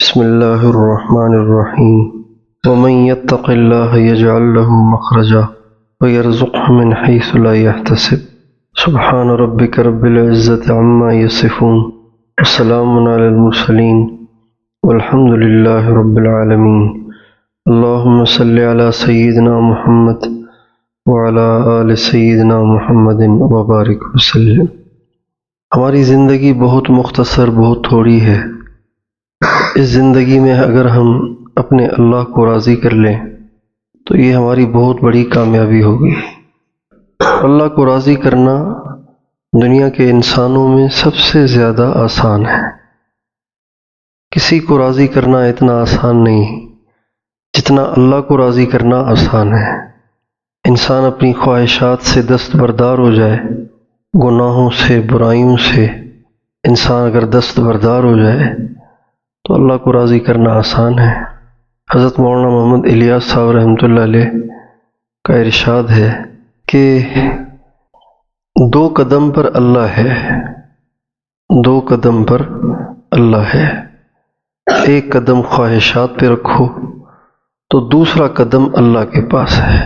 بسم الله الرحمن الرحيم ومن يتق الله يجعل له مخرجا ويرزقه من حيث لا يحتسب سبحان ربك رب العزة عما يصفون وسلام على المرسلين والحمد لله رب العالمين اللهم صل على سيدنا محمد وعلى آل سيدنا محمد وبارك وسلم۔ ہماری زندگی بہت مختصر، بہت تھوڑی ہے۔ اس زندگی میں اگر ہم اپنے اللہ کو راضی کر لیں تو یہ ہماری بہت بڑی کامیابی ہوگی۔ اللہ کو راضی کرنا دنیا کے انسانوں میں سب سے زیادہ آسان ہے۔ کسی کو راضی کرنا اتنا آسان نہیں جتنا اللہ کو راضی کرنا آسان ہے۔ انسان اپنی خواہشات سے دستبردار ہو جائے، گناہوں سے، برائیوں سے انسان اگر دستبردار ہو جائے تو اللہ کو راضی کرنا آسان ہے۔ حضرت مولانا محمد الیاس صاحب رحمۃ اللہ علیہ کا ارشاد ہے کہ 2 قدم پر اللہ ہے، 2 قدم پر اللہ ہے، 1 قدم خواہشات پہ رکھو تو دوسرا قدم اللہ کے پاس ہے۔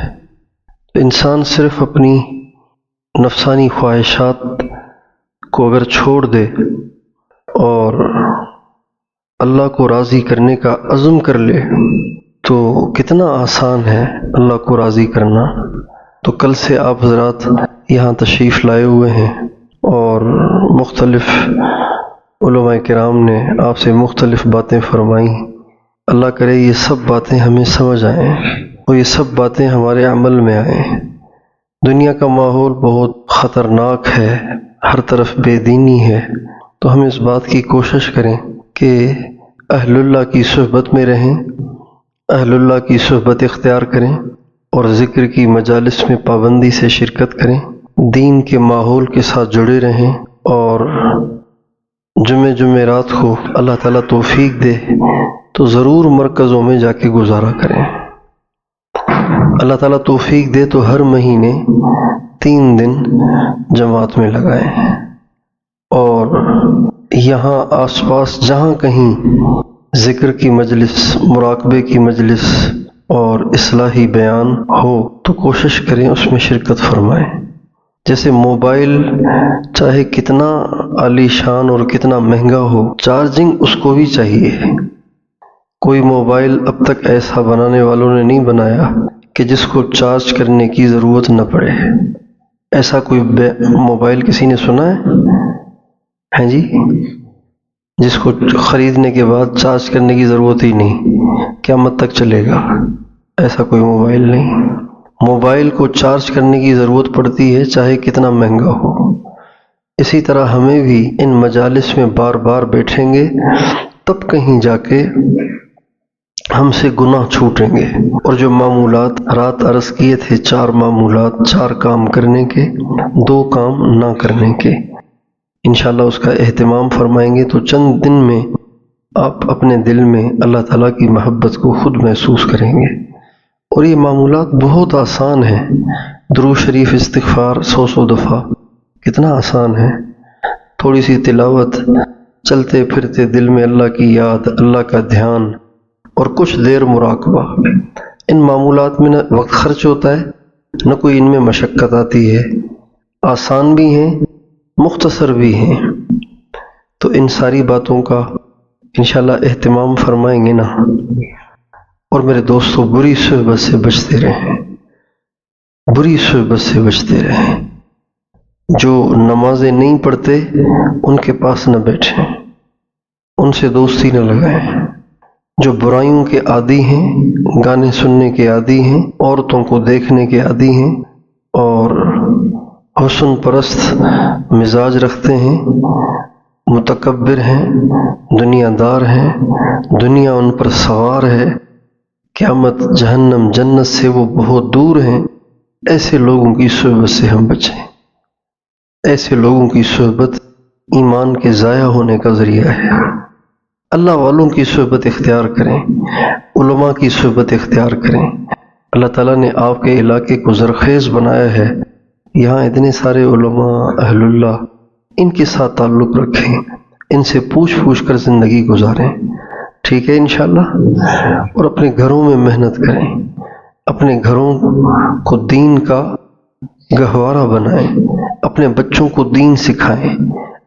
تو انسان صرف اپنی نفسانی خواہشات کو اگر چھوڑ دے اور اللہ کو راضی کرنے کا عزم کر لے تو کتنا آسان ہے اللہ کو راضی کرنا۔ تو کل سے آپ حضرات یہاں تشریف لائے ہوئے ہیں اور مختلف علماء کرام نے آپ سے مختلف باتیں فرمائیں۔ اللہ کرے یہ سب باتیں ہمیں سمجھ آئیں اور یہ سب باتیں ہمارے عمل میں آئیں۔ دنیا کا ماحول بہت خطرناک ہے، ہر طرف بے دینی ہے، تو ہم اس بات کی کوشش کریں کہ اہل اللہ کی صحبت میں رہیں، اہل اللہ کی صحبت اختیار کریں اور ذکر کی مجالس میں پابندی سے شرکت کریں، دین کے ماحول کے ساتھ جڑے رہیں اور جمعرات کو اللہ تعالیٰ توفیق دے تو ضرور مرکزوں میں جا کے گزارا کریں۔ اللہ تعالیٰ توفیق دے تو ہر مہینے 3 دن جماعت میں لگائیں اور یہاں آس پاس جہاں کہیں ذکر کی مجلس، مراقبے کی مجلس اور اصلاحی بیان ہو تو کوشش کریں اس میں شرکت فرمائیں۔ جیسے موبائل چاہے کتنا عالی شان اور کتنا مہنگا ہو، چارجنگ اس کو بھی چاہیے۔ کوئی موبائل اب تک ایسا بنانے والوں نے نہیں بنایا کہ جس کو چارج کرنے کی ضرورت نہ پڑے۔ ایسا کوئی موبائل کسی نے سنا ہے جی؟ جس کو خریدنے کے بعد چارج کرنے کی ضرورت ہی نہیں، قیامت تک چلے گا، ایسا کوئی موبائل نہیں۔ موبائل کو چارج کرنے کی ضرورت پڑتی ہے چاہے کتنا مہنگا ہو۔ اسی طرح ہمیں بھی ان مجالس میں بار بار بیٹھیں گے تب کہیں جا کے ہم سے گناہ چھوٹیں گے، اور جو معمولات رات عرض کیے تھے، 4 معمولات، 4 کام کرنے کے، 2 کام نہ کرنے کے، انشاءاللہ اس کا اہتمام فرمائیں گے تو چند دن میں آپ اپنے دل میں اللہ تعالیٰ کی محبت کو خود محسوس کریں گے۔ اور یہ معمولات بہت آسان ہیں۔ درود شریف استغفار 100 دفعہ کتنا آسان ہے، تھوڑی سی تلاوت، چلتے پھرتے دل میں اللہ کی یاد، اللہ کا دھیان اور کچھ دیر مراقبہ۔ ان معمولات میں نہ وقت خرچ ہوتا ہے، نہ کوئی ان میں مشقت آتی ہے، آسان بھی ہیں، مختصر بھی ہیں۔ تو ان ساری باتوں کا انشاءاللہ اہتمام فرمائیں گے نا۔ اور میرے دوستو، بری صحبت سے بچتے رہیں، بری صحبت سے بچتے رہیں۔ جو نمازیں نہیں پڑھتے ان کے پاس نہ بیٹھیں، ان سے دوستی نہ لگائیں۔ جو برائیوں کے عادی ہیں، گانے سننے کے عادی ہیں، عورتوں کو دیکھنے کے عادی ہیں اور حسن پرست مزاج رکھتے ہیں، متکبر ہیں، دنیا دار ہیں، دنیا ان پر سوار ہے، قیامت جہنم جنت سے وہ بہت دور ہیں، ایسے لوگوں کی صحبت سے ہم بچیں۔ ایسے لوگوں کی صحبت ایمان کے ضائع ہونے کا ذریعہ ہے۔ اللہ والوں کی صحبت اختیار کریں، علماء کی صحبت اختیار کریں۔ اللہ تعالیٰ نے آپ کے علاقے کو زرخیز بنایا ہے، یہاں اتنے سارے علماء، اہل اللہ، ان کے ساتھ تعلق رکھیں، ان سے پوچھ کر زندگی گزاریں ٹھیک ہے انشاءاللہ. اور اپنے گھروں میں محنت کریں، اپنے گھروں کو دین کا گہوارہ بنائیں، اپنے بچوں کو دین سکھائیں،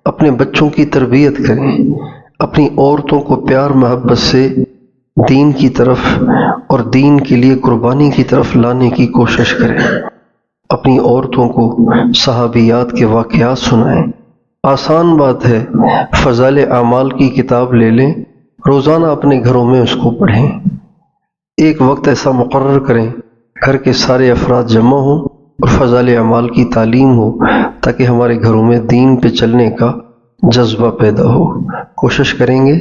اپنے بچوں کی تربیت کریں، اپنی عورتوں کو پیار محبت سے دین کی طرف اور دین کے لیے قربانی کی طرف لانے کی کوشش کریں. اپنی عورتوں کو صحابیات کے واقعات سنائیں. آسان بات ہے، فضائل اعمال کی کتاب لے لیں، روزانہ اپنے گھروں میں اس کو پڑھیں. ایک وقت ایسا مقرر کریں گھر کے سارے افراد جمع ہوں اور فضائل اعمال کی تعلیم ہو، تاکہ ہمارے گھروں میں دین پہ چلنے کا جذبہ پیدا ہو. کوشش کریں گے.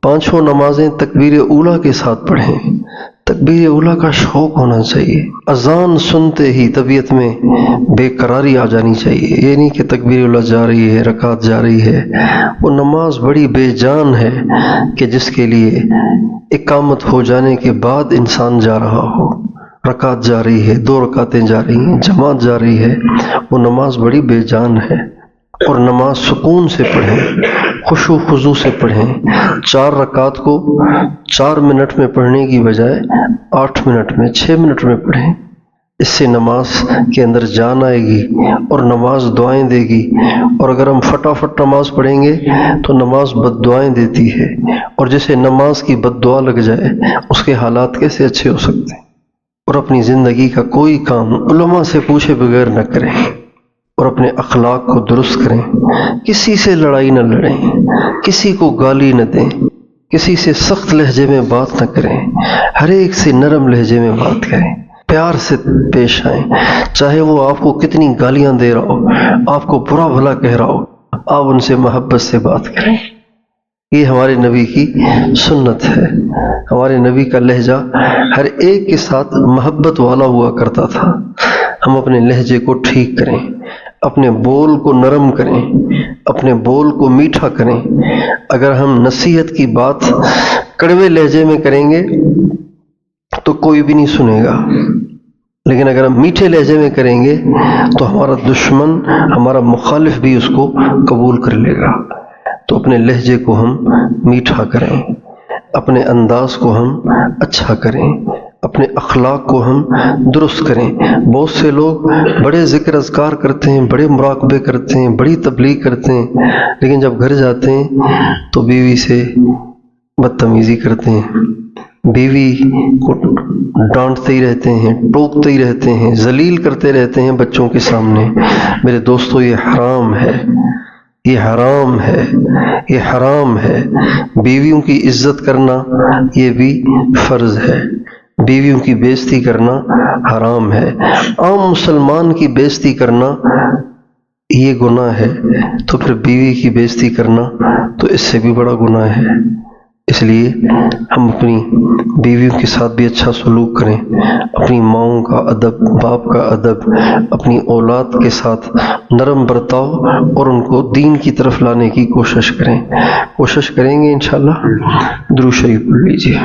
5 نمازیں تکبیر اولیٰ کے ساتھ پڑھیں. تکبیر اولیٰ کا شوق ہونا چاہیے. اذان سنتے ہی طبیعت میں بے قراری آ جانی چاہیے. یہ نہیں کہ تکبیر اولیٰ جا رہی ہے، رکعت جا رہی ہے. وہ نماز بڑی بے جان ہے کہ جس کے لیے اقامت ہو جانے کے بعد انسان جا رہا ہو. رکعت جا رہی ہے، 2 رکعتیں جا رہی ہیں، جماعت جا رہی ہے، وہ نماز بڑی بے جان ہے. اور نماز سکون سے پڑھیں، خشوع و خضوع سے پڑھیں. 4 رکعت کو 4 منٹ میں پڑھنے کی بجائے 8 منٹ میں، 6 منٹ میں پڑھیں. اس سے نماز کے اندر جان آئے گی اور نماز دعائیں دے گی. اور اگر ہم فٹافٹ نماز پڑھیں گے تو نماز بد دعائیں دیتی ہے، اور جسے نماز کی بد دعا لگ جائے اس کے حالات کیسے اچھے ہو سکتے ہیں. اور اپنی زندگی کا کوئی کام علماء سے پوچھے بغیر نہ کریں، اور اپنے اخلاق کو درست کریں. کسی سے لڑائی نہ لڑیں، کسی کو گالی نہ دیں، کسی سے سخت لہجے میں بات نہ کریں، ہر ایک سے نرم لہجے میں بات کریں، پیار سے پیش آئیں. چاہے وہ آپ کو کتنی گالیاں دے رہا ہو، آپ کو برا بھلا کہہ رہا ہو، آپ ان سے محبت سے بات کریں. یہ ہمارے نبی کی سنت ہے. ہمارے نبی کا لہجہ ہر ایک کے ساتھ محبت والا ہوا کرتا تھا. ہم اپنے لہجے کو ٹھیک کریں، اپنے بول کو نرم کریں، اپنے بول کو میٹھا کریں. اگر ہم نصیحت کی بات کڑوے لہجے میں کریں گے تو کوئی بھی نہیں سنے گا، لیکن اگر ہم میٹھے لہجے میں کریں گے تو ہمارا دشمن، ہمارا مخالف بھی اس کو قبول کر لے گا. تو اپنے لہجے کو ہم میٹھا کریں، اپنے انداز کو ہم اچھا کریں، اپنے اخلاق کو ہم درست کریں. بہت سے لوگ بڑے ذکر اذکار کرتے ہیں، بڑے مراقبے کرتے ہیں، بڑی تبلیغ کرتے ہیں، لیکن جب گھر جاتے ہیں تو بیوی سے بدتمیزی کرتے ہیں، بیوی کو ڈانٹتے ہی رہتے ہیں، ٹوکتے ہی رہتے ہیں، ذلیل کرتے رہتے ہیں بچوں کے سامنے. میرے دوستو، یہ حرام ہے، یہ حرام ہے، یہ حرام ہے. بیویوں کی عزت کرنا یہ بھی فرض ہے. بیویوں کی بے عزتی کرنا حرام ہے. عام مسلمان کی بے عزتی کرنا یہ گناہ ہے، تو پھر بیوی کی بے عزتی کرنا تو اس سے بھی بڑا گناہ ہے. اس لیے ہم اپنی بیویوں کے ساتھ بھی اچھا سلوک کریں، اپنی ماؤں کا ادب، باپ کا ادب، اپنی اولاد کے ساتھ نرم برتاؤ اور ان کو دین کی طرف لانے کی کوشش کریں. کوشش کریں گے انشاءاللہ. درود شریف پڑھ لیجیے.